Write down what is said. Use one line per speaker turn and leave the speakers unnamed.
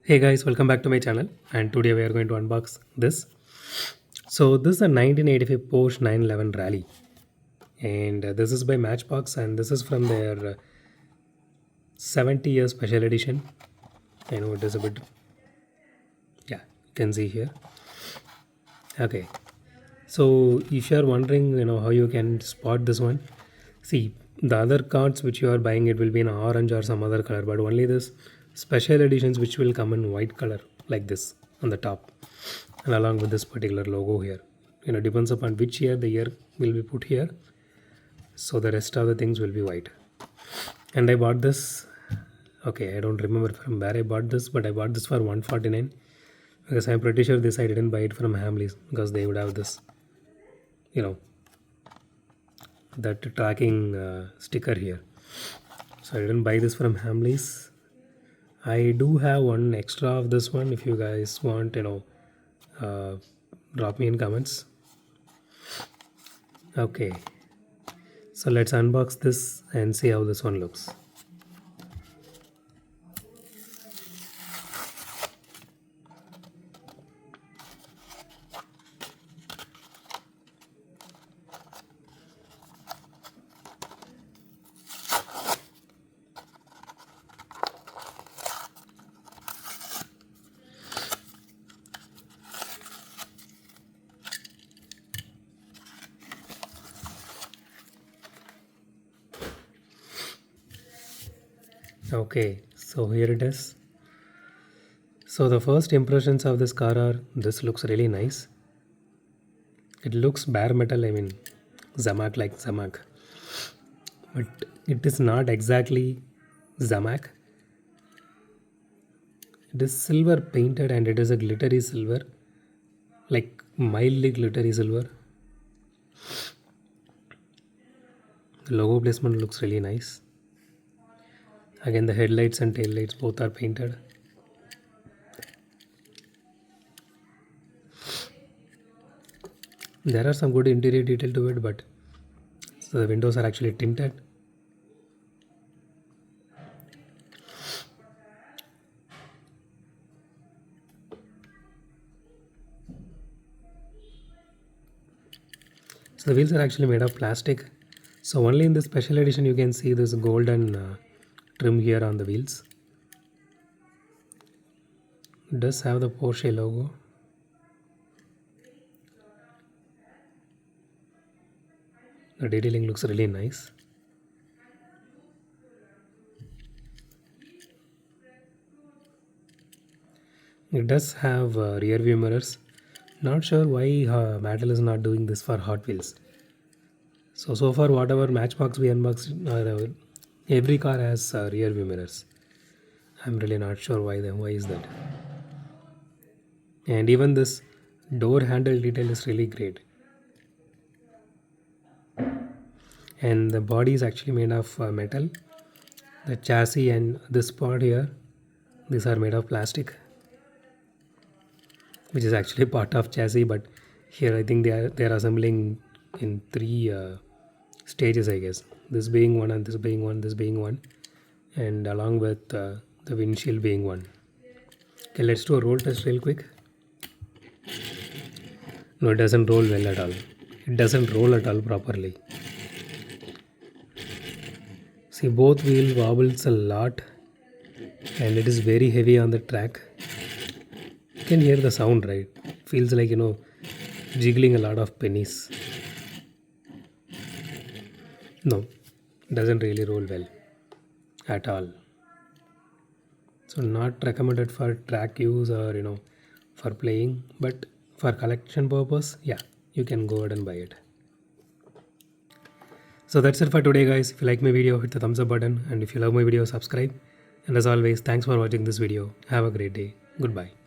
Hey guys, welcome back to my channel, and today we are going to unbox this. So this is a 1985 Porsche 911 Rally, and this is by Matchbox, and this is from their 70-year special edition. I know it is a bit, yeah, you can see here. Okay, so if you are wondering, how you can spot this one, see the other cards which you are buying, it will be in orange or some other color, but only this special editions which will come in white color like this on the top, and along with this particular logo here. Depends upon which year the year will be put here, so the rest of the things will be white. And I bought this. Okay, I don't remember from where I bought this, but I bought this for 149 because I'm pretty sure this I didn't buy it from Hamleys because they would have this, you know, that tracking sticker here. So I didn't buy this from Hamleys. I do have one extra of this one. If you guys want, uh, drop me in comments. Okay, so let's unbox this and see how this one looks. Okay, so here it is. So the first impressions of this car are this looks really nice. It looks bare metal, I mean Zamak like Zamak. But it is not exactly Zamak. It is silver painted and it is a glittery silver, like mildly glittery silver. The logo placement looks really nice. Again, the headlights and taillights both are painted. There are some good interior detail to it, but so the windows are actually tinted. So the wheels are actually made of plastic. So only in the special edition you can see this golden trim here on the wheels. It does have the Porsche logo. The detailing looks really nice. It does have rear view mirrors. Not sure why Mattel is not doing this for Hot Wheels. So far whatever Matchbox we unboxed, every car has rear view mirrors. I'm really not sure why is that. And even this door handle detail is really great. And the body is actually made of metal. The chassis and this part here, these are made of plastic, which is actually part of chassis, but here I think they are assembling in three stages, I guess. This being one, and this being one, this being one, and along with the windshield being one. Okay, let's do a roll test real quick. No, it doesn't roll well at all. It doesn't roll at all properly. See, both wheel wobbles a lot and it is very heavy on the track. You can hear the sound, right? Feels like, jiggling a lot of pennies. No, doesn't really roll well at all. So not recommended for track use or, for playing, but for collection purpose, yeah, you can go ahead and buy it. So that's it for today, guys. If you like my video, hit the thumbs up button, and if you love my video, subscribe. And as always, thanks for watching this video. Have a great day. Goodbye.